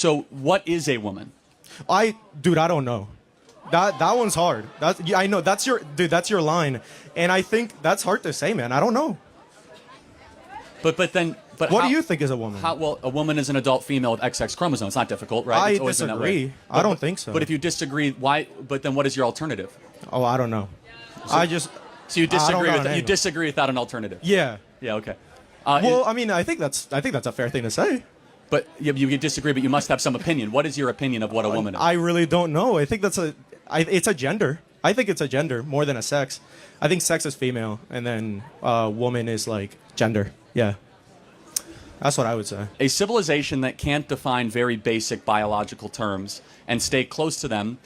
So what is a woman? Dude, I don't know. That one's hard. I know that's your line, and I think that's hard to say, man. I don't know. But what do you think is a woman? Well, a woman is an adult female with XX chromosomes. It's not difficult, right? I disagree. I don't think so. But if you disagree, why? But then what is your alternative? Oh, I don't know. So you disagree without an alternative? Yeah. Yeah. Okay. Well, I mean, I think that's a fair thing to say. But you disagree, but you must have some opinion. What is your opinion of what a woman is? I really don't know. I think it's a gender. I think it's a gender more than a sex. I think sex is female, and then woman is like gender. Yeah. That's what I would say. A civilization that can't define very basic biological terms and stay close to them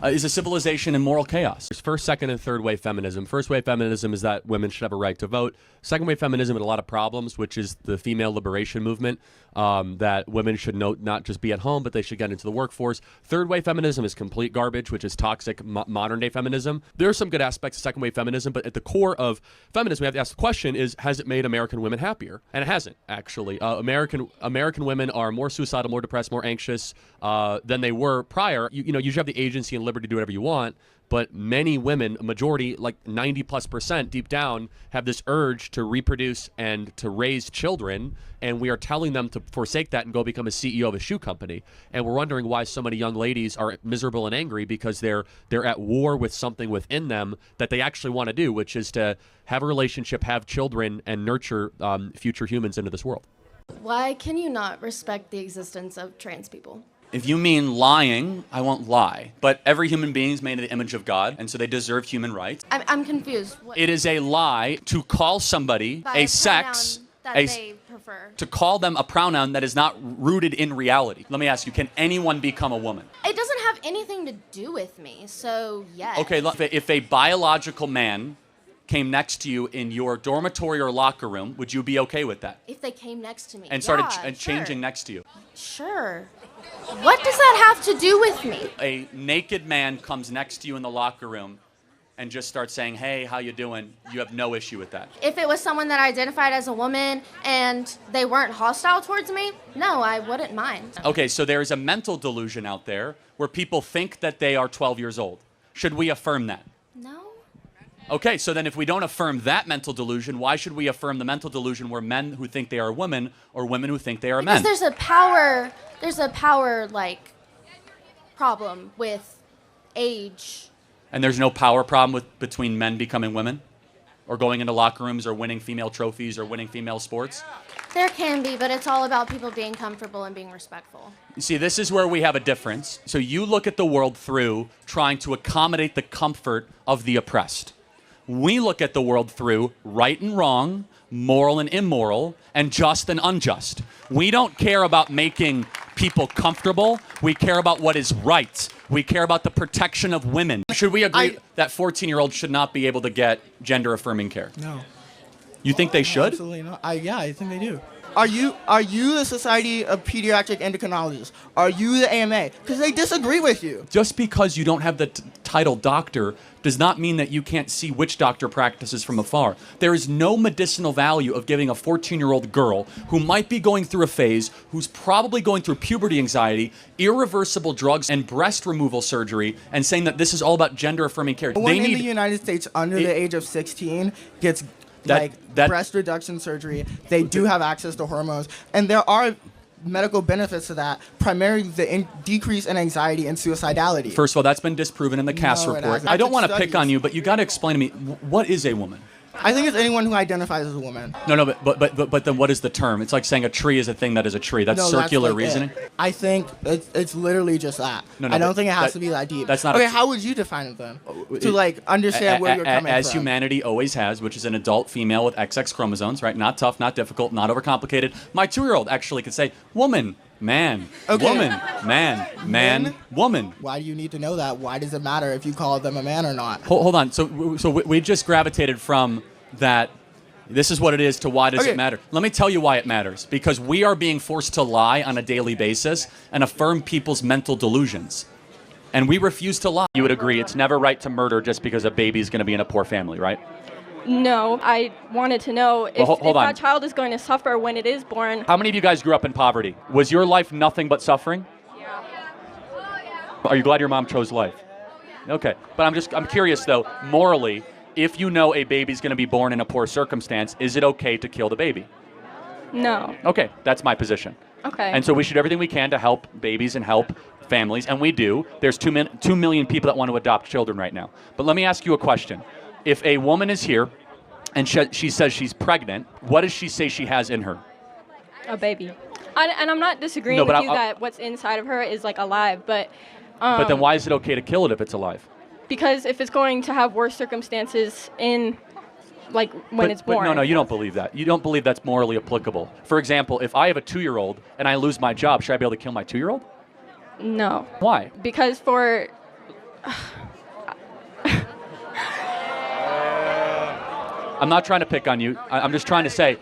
is a civilization in moral chaos. There's first, second, and third wave feminism. First wave feminism is that women should have a right to vote. Second wave feminism had a lot of problems, which is the female liberation movement, that women should not just be at home, but they should get into the workforce. Third wave feminism is complete garbage, which is toxic modern day feminism. There are some good aspects of second wave feminism, but at the core of feminism, we have to ask the question is, has it made American women happier? And it hasn't, actually. American women are more suicidal, more depressed, more anxious than they were prior. You usually have the agency and liberty to do whatever you want, but many women, a majority, like 90+% deep down, have this urge to reproduce and to raise children, and we are telling them to forsake that and go become a CEO of a shoe company. And we're wondering why so many young ladies are miserable and angry because they're at war with something within them that they actually want to do, which is to have a relationship, have children, and nurture future humans into this world. Why can you not respect the existence of trans people? If you mean lying, I won't lie. But every human being is made in the image of God, and so they deserve human rights. I'm confused. It is a lie to call somebody a sex, they prefer. to call them a pronoun that is not rooted in reality. Let me ask you, can anyone become a woman? It doesn't have anything to do with me, so yes. Okay, if a biological man came next to you in your dormitory or locker room, would you be okay with that? If they came next to me. And started changing next to you? Sure. What does that have to do with me? A naked man comes next to you in the locker room and just starts saying, hey, how you doing? You have no issue with that. If it was someone that identified as a woman and they weren't hostile towards me, no, I wouldn't mind. Okay, so there is a mental delusion out there where people think that they are 12 years old. Should we affirm that? No. Okay, so then if we don't affirm that mental delusion, why should we affirm the mental delusion where men who think they are women or women who think they are men? Because there's a power problem with age. And there's no power problem between men becoming women? Or going into locker rooms or winning female trophies or winning female sports? There can be, but it's all about people being comfortable and being respectful. You see, this is where we have a difference. So you look at the world through trying to accommodate the comfort of the oppressed. We look at the world through right and wrong, moral and immoral, and just and unjust. We don't care about making people comfortable. We care about what is right. We care about the protection of women. Should we agree that 14-year-olds should not be able to get gender-affirming care? No. You think they should? Absolutely not. I think they do. Are you the Society of Pediatric Endocrinologists? Are you the AMA? Because they disagree with you. Just because you don't have the title doctor does not mean that you can't see which doctor practices from afar. There is no medicinal value of giving a 14-year-old girl who might be going through a phase, who's probably going through puberty anxiety, irreversible drugs, and breast removal surgery, and saying that this is all about gender-affirming care. No one in the United States under the age of 16 gets breast reduction surgery. They do have access to hormones, and there are medical benefits to that, primarily the decrease in anxiety and suicidality. First of all, that's been disproven in the Cass report. I don't want to pick on you, but you got to explain to me, what is a woman? I think it's anyone who identifies as a woman. No, but then what is the term? It's like saying a tree is a thing that is a tree. That's circular reasoning. I think it's literally just that. I don't think it has to be that deep. That's not okay, how would you define it then? To understand where you're coming from. As humanity always has, which is an adult female with XX chromosomes, right? Not tough, not difficult, not overcomplicated. My 2-year-old actually could say, woman, man, woman, man, woman. Why do you need to know that? Why does it matter if you call them a man or not? Hold on. So we just gravitated from that this is what it is to why does it matter. Let me tell you why it matters. Because we are being forced to lie on a daily basis and affirm people's mental delusions. And we refuse to lie. You would agree it's never right to murder just because a baby is going to be in a poor family, right? No, I wanted to know if that child is going to suffer when it is born. How many of you guys grew up in poverty? Was your life nothing but suffering? Are you glad your mom chose life? Okay, but I'm curious though, morally, if you know a baby's going to be born in a poor circumstance, is it okay to kill the baby? No. Okay, that's my position. Okay. And so we should do everything we can to help babies and help families, and we do. There's 2 million people that want to adopt children right now. But let me ask you a question. If a woman is here and she says she's pregnant, what does she say she has in her? A baby. And I'm not disagreeing with you that what's inside of her is like alive, but then why is it okay to kill it if it's alive? Because if it's going to have worse circumstances in, like, when it's born. But no, you don't believe that. You don't believe that's morally applicable. For example, if I have a 2-year-old and I lose my job, should I be able to kill my 2-year-old? No. Why? Because for... I'm not trying to pick on you. I'm just trying to say...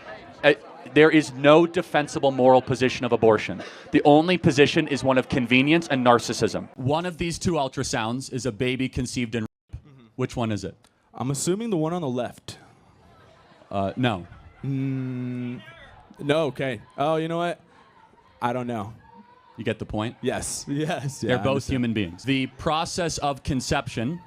there is no defensible moral position of abortion. The only position is one of convenience and narcissism. One of these 2 ultrasounds is a baby conceived in rape. Which one is it? I'm assuming the one on the left. No. No, okay. Oh, you know what? I don't know. You get the point? Yes. Yes. They're both human beings. The process of conception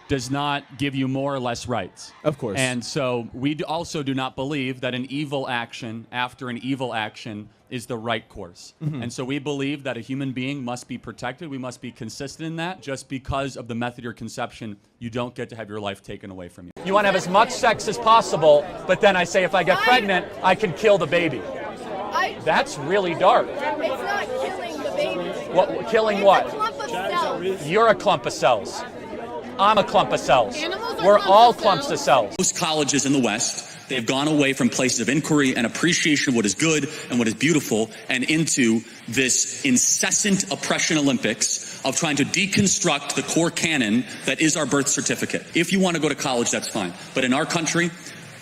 does not give you more or less rights. Of course. And so we also do not believe that an evil action after an evil action is the right course. And so we believe that a human being must be protected. We must be consistent in that. Just because of the method of your conception, you don't get to have your life taken away from you. You want to have as much sex as possible, but then I say if I get pregnant, I can kill the baby. That's really dark. It's not killing the baby. What? Killing what? It's a clump of cells. You're a clump of cells. I'm a clump of cells. Animals are We're clumps all of clumps of cells. Most colleges in the West, they've gone away from places of inquiry and appreciation of what is good and what is beautiful and into this incessant oppression Olympics of trying to deconstruct the core canon that is our birth certificate. If you want to go to college, that's fine. But in our country,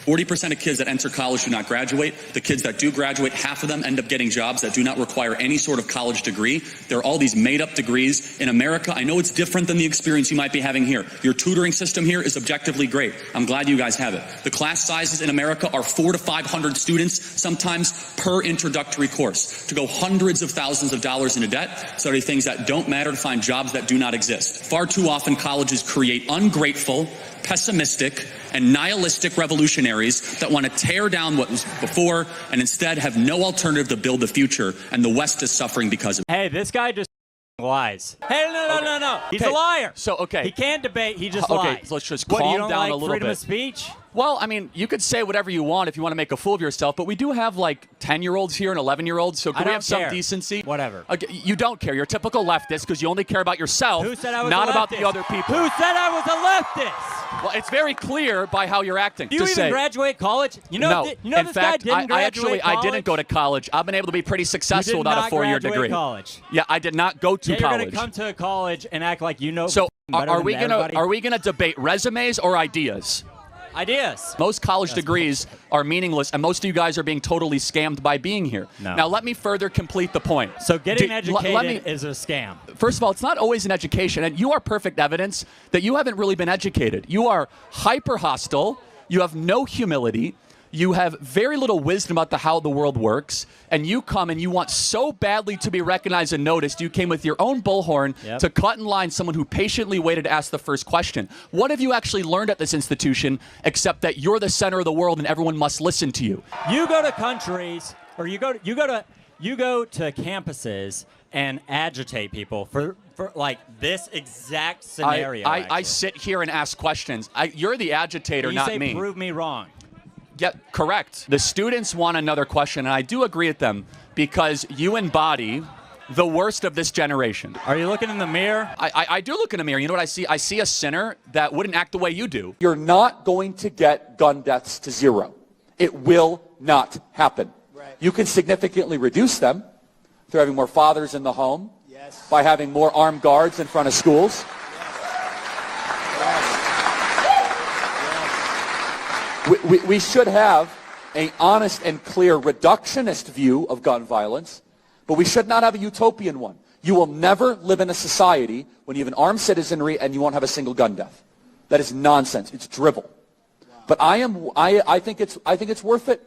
40% of kids that enter college do not graduate. The kids that do graduate, half of them end up getting jobs that do not require any sort of college degree. There are all these made-up degrees. In America, I know it's different than the experience you might be having here. Your tutoring system here is objectively great. I'm glad you guys have it. The class sizes in America are 400 to 500 students, sometimes per introductory course, to go hundreds of thousands of dollars into debt, study things that don't matter, to find jobs that do not exist. Far too often, colleges create ungrateful, pessimistic, and nihilistic revolutionaries that want to tear down what was before and instead have no alternative to build the future, and the West is suffering because of it. Hey, this guy just lies. Hey, no. He's a liar. So, okay. He can't debate. He just lies. Okay, so let's just What, you calm don't down like a little freedom bit. of speech? Well, I mean, you could say whatever you want if you want to make a fool of yourself, but we do have like 10-year-olds here and 11-year-olds, so can we have some decency? Whatever. Okay, you don't care. You're a typical leftist because you only care about yourself, Who said I was not a about the leftist? other people. Who said I was a leftist? Well, it's very clear by how you're acting. Do you even graduate college? You know, no. you know In this fact, guy didn't graduate college? I didn't go to college. I've been able to be pretty successful You did without not a 4-year graduate degree. college. Yeah, I did not go to You're college. going to come to a college and act like you know So better are than we everybody? gonna debate resumes or ideas? Ideas. Most college degrees are meaningless, and most of you guys are being totally scammed by being here. No. Now, let me further complete the point. So getting Let educated me- is a scam. First of all, it's not always an education, and you are perfect evidence that you haven't really been educated. You are hyper hostile. You have no humility. You have very little wisdom about how the world works, and you come and you want so badly to be recognized and noticed, you came with your own bullhorn to cut in line someone who patiently waited to ask the first question. What have you actually learned at this institution except that you're the center of the world and everyone must listen to you? You go to countries, or you go to campuses and agitate people for like this exact scenario. I sit here and ask questions. You're the agitator, you not say, me. Prove me wrong. Yeah, correct. The students want another question, and I do agree with them because you embody the worst of this generation. Are you looking in the mirror? I do look in the mirror. You know what I see? I see a sinner that wouldn't act the way you do. You're not going to get gun deaths to zero. It will not happen. Right. You can significantly reduce them through having more fathers in the home, by having more armed guards in front of schools. We should have an honest and clear reductionist view of gun violence, but we should not have a utopian one. You will never live in a society when you have an armed citizenry and you won't have a single gun death. That is nonsense. It's drivel. But I think it's worth it.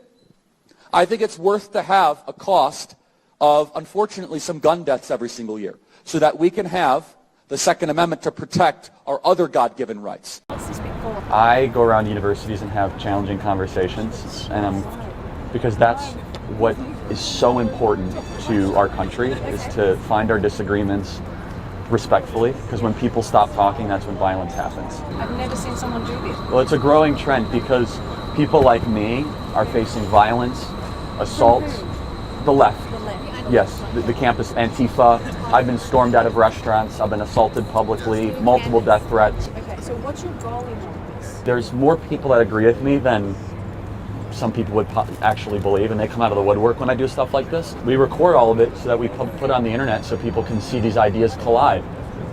I think it's worth to have a cost of, unfortunately, some gun deaths every single year, so that we can have the Second Amendment to protect our other God-given rights. I go around universities and have challenging conversations, and because that's what is so important to our country, is to find our disagreements respectfully, because when people stop talking, that's when violence happens. I've never seen someone do this. Well, it's a growing trend because people like me are facing violence, assaults, the left. Yes, the campus, Antifa. I've been stormed out of restaurants. I've been assaulted publicly, multiple death threats. Okay, so what's your goal in all this? There's more people that agree with me than some people would actually believe, and they come out of the woodwork when I do stuff like this. We record all of it so that we put it on the internet so people can see these ideas collide.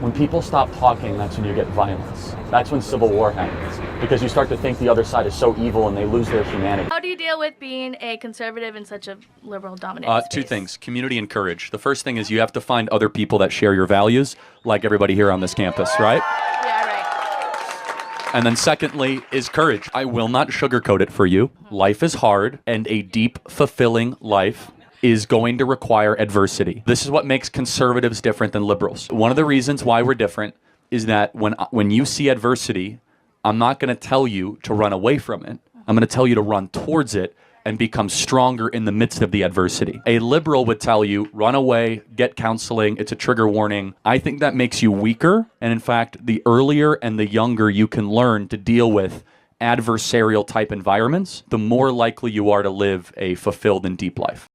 When people stop talking, that's when you get violence. That's when civil war happens, because you start to think the other side is so evil and they lose their humanity. How do you deal with being a conservative in such a liberal dominated space? Two things, community and courage. The first thing is you have to find other people that share your values, like everybody here on this campus, right? Yeah, right. And then secondly is courage. I will not sugarcoat it for you. Life is hard, and a deep, fulfilling life is going to require adversity. This is what makes conservatives different than liberals. One of the reasons why we're different is that when you see adversity, I'm not going to tell you to run away from it. I'm going to tell you to run towards it and become stronger in the midst of the adversity. A liberal would tell you, run away, get counseling, it's a trigger warning. I think that makes you weaker. And in fact, the earlier and the younger you can learn to deal with adversarial type environments, the more likely you are to live a fulfilled and deep life.